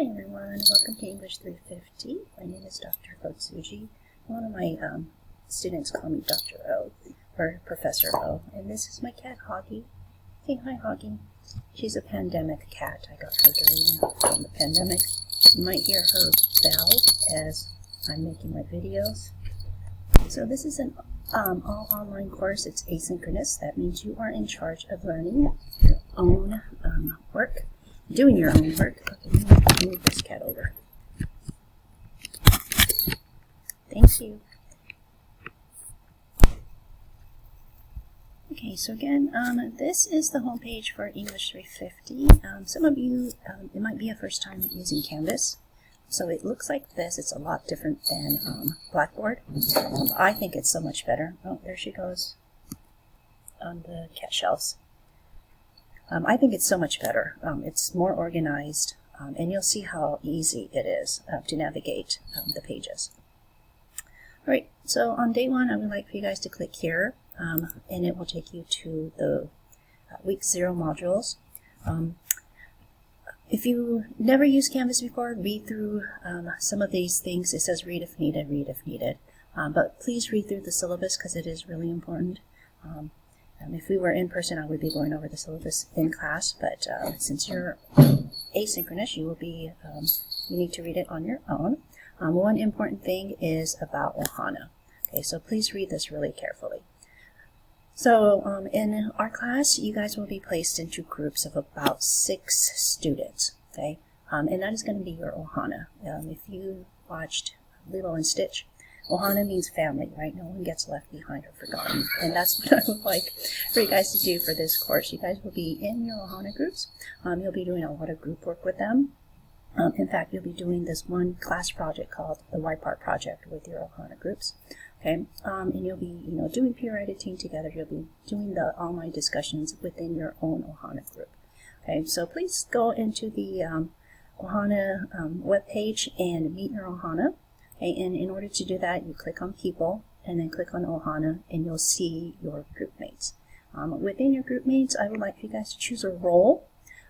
Hi everyone, welcome to English 350. My name is Dr. Otsuji. One of my students call me Dr. O, or Professor O, and this is my cat Hoggy. Say hi Hoggy. She's a pandemic cat. I got her during the pandemic. You might hear her bell as I'm making my videos. So this is an all online course. It's asynchronous. That means you are in charge of learning your own work. Doing your own work. Okay, let me move this cat over. Thank you. Okay, so again, this is the homepage for English 350. Some of you, it might be a first time using Canvas. So it looks like this. It's a lot different than Blackboard. I think it's so much better. Oh, there she goes on the cat shelves. I think it's so much better. It's more organized, and you'll see how easy it is to navigate the pages. All right, so on day one, I would like for you guys to click here, and it will take you to the week 0 modules. If you never used Canvas before, read through some of these things. It says read if needed, read if needed. But please read through the syllabus because it is really important. If we were in person, I would be going over the syllabus in class, but since you're asynchronous, you need to read it on your own. One important thing is about Ohana. Okay, so please read this really carefully. So in our class, you guys will be placed into groups of about 6 students. Okay, and that is going to be your Ohana. If you watched Lilo and Stitch, Ohana means family, right? No one gets left behind or forgotten. And that's what I would like for you guys to do for this course. You guys will be in your Ohana groups. You'll be doing a lot of group work with them. In fact, you'll be doing this one class project called the Y-Part Project with your Ohana groups. Okay, and you'll be, doing peer editing together. You'll be doing the online discussions within your own Ohana group. Okay, so please go into the Ohana webpage and meet your Ohana. Okay, and in order to do that, you click on People and then click on Ohana, and you'll see your group mates. Within your group mates, I would like for you guys to choose a role.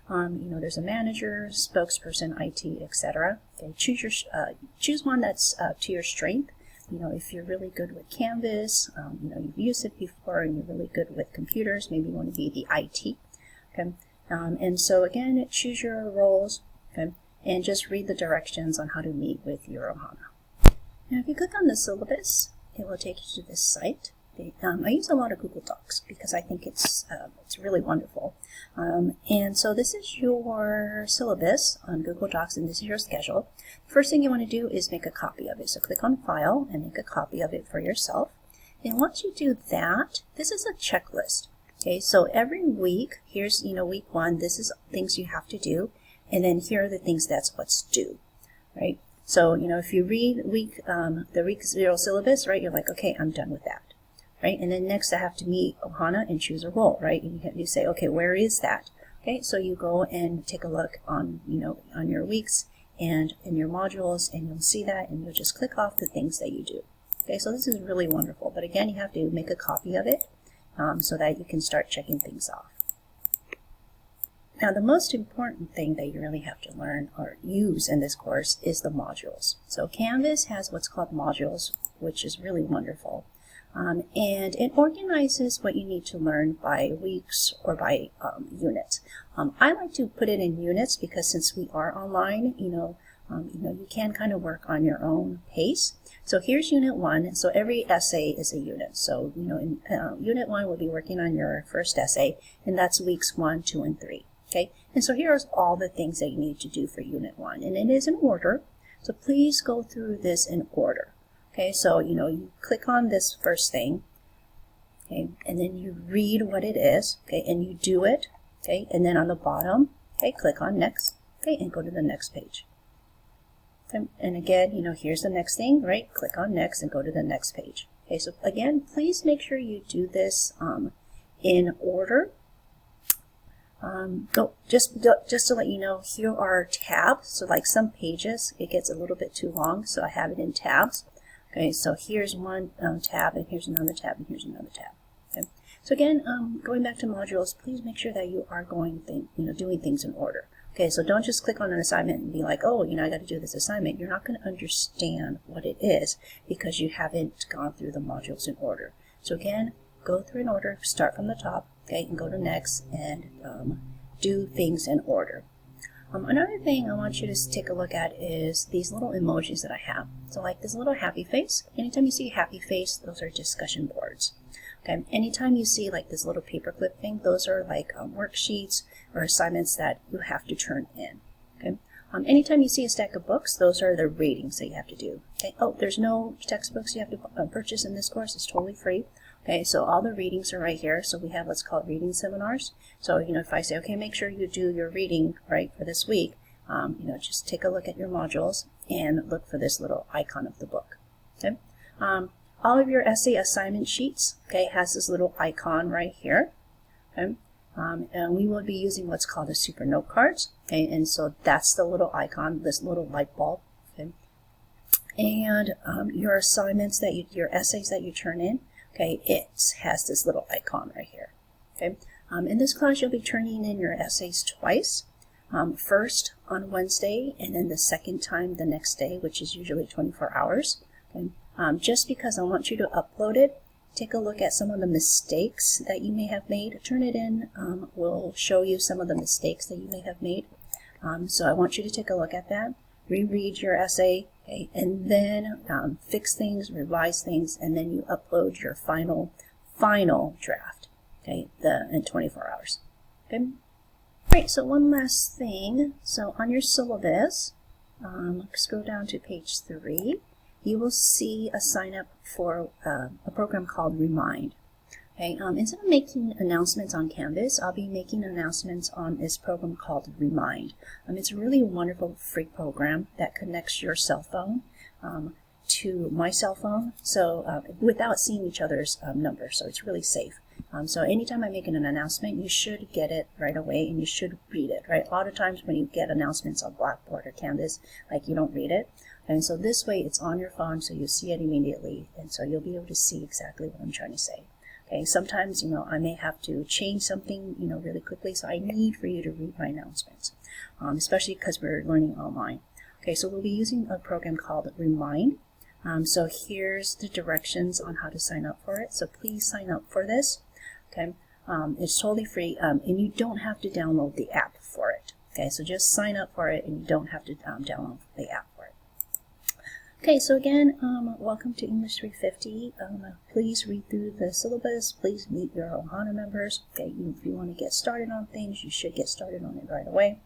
There's a manager, spokesperson, IT, etc. Okay, choose one that's to your strength. If you're really good with Canvas, you've used it before, and you're really good with computers, maybe you want to be the IT. Okay, and so again, choose your roles. Okay, and just read the directions on how to meet with your Ohana. Now, if you click on the syllabus, it will take you to this site. I use a lot of Google Docs because I think it's really wonderful. And so this is your syllabus on Google Docs, and this is your schedule. The first thing you want to do is make a copy of it. So click on File and make a copy of it for yourself. And once you do that, this is a checklist. Okay, so every week, here's week 1. This is things you have to do, and then here are the things that's what's due, right? So, if you read the week 0 syllabus, right, you're like, okay, I'm done with that, right? And then next I have to meet Ohana and choose a role, right? And you say, okay, where is that? Okay, so you go and take a look on, on your weeks and in your modules, and you'll see that, and you'll just click off the things that you do. Okay, so this is really wonderful. But again, you have to make a copy of it so that you can start checking things off. Now, the most important thing that you really have to learn or use in this course is the modules. So Canvas has what's called modules, which is really wonderful. And it organizes what you need to learn by weeks or by units. I like to put it in units because since we are online, you can kind of work on your own pace. So here's Unit 1. So every essay is a unit. So, in Unit 1, we'll be working on your first essay, and that's weeks 1, 2, and 3. Okay, and so here's all the things that you need to do for Unit 1, and it is in order, so please go through this in order. Okay, so you click on this first thing, okay, and then you read what it is, okay, and you do it, okay, and then on the bottom, okay, click on Next, okay, and go to the next page. Okay, and again, here's the next thing, right, click on Next and go to the next page. Okay, so again, please make sure you do this in order. Just to let you know, here are tabs. So like some pages, it gets a little bit too long, so I have it in tabs. Okay, so here's one tab, and here's another tab, and here's another tab. Okay, so again, going back to modules, please make sure that you are doing things in order. Okay, so don't just click on an assignment and be like, oh, you know, I got to do this assignment. You're not going to understand what it is because you haven't gone through the modules in order. So again, go through in order, start from the top, okay, and go to next and do things in order. Another thing I want you to take a look at is these little emojis that I have. So like this little happy face. Anytime you see a happy face, those are discussion boards. Okay. Anytime you see like this little paperclip thing, those are like worksheets or assignments that you have to turn in. Okay. Anytime you see a stack of books, those are the ratings that you have to do. Okay. Oh, there's no textbooks you have to purchase in this course. It's totally free. Okay, so all the readings are right here. So we have what's called reading seminars. So, you know, if I say, okay, make sure you do your reading right for this week, you know, just take a look at your modules and look for this little icon of the book. Okay, all of your essay assignment sheets, okay, has this little icon right here. Okay, and we will be using what's called the super note cards. Okay, and so that's the little icon, this little light bulb. Okay, and your assignments that your essays that you turn in. Okay, it has this little icon right here. Okay, in this class you'll be turning in your essays twice. First on Wednesday and then the second time the next day, which is usually 24 hours. Okay, just because I want you to upload it, take a look at some of the mistakes that you may have made. Turn it in. We'll show you some of the mistakes that you may have made. So I want you to take a look at that. Reread your essay, okay, and then fix things, revise things, and then you upload your final draft, okay, in 24 hours. Okay. Great. So one last thing. So on your syllabus, scroll down to page 3. You will see a sign up for a program called Remind. Okay, instead of making announcements on Canvas, I'll be making announcements on this program called Remind. It's a really wonderful free program that connects your cell phone to my cell phone, so without seeing each other's numbers, so it's really safe. So anytime I make an announcement, you should get it right away and you should read it, right? A lot of times when you get announcements on Blackboard or Canvas, like you don't read it. And so this way it's on your phone, so you see it immediately, and so you'll be able to see exactly what I'm trying to say. Okay, sometimes, you know, I may have to change something, you know, really quickly, so I need for you to read my announcements, especially because we're learning online. Okay, so we'll be using a program called Remind. So here's the directions on how to sign up for it. So please sign up for this. Okay, it's totally free, and you don't have to download the app for it. Okay, so just sign up for it, and you don't have to download the app for it. Okay, so again, welcome to English 350. Please read through the syllabus. Please meet your Ohana members. Okay, if you want to get started on things, you should get started on it right away.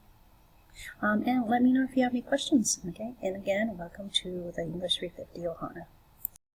And let me know if you have any questions. Okay, and again, welcome to the English 350 Ohana.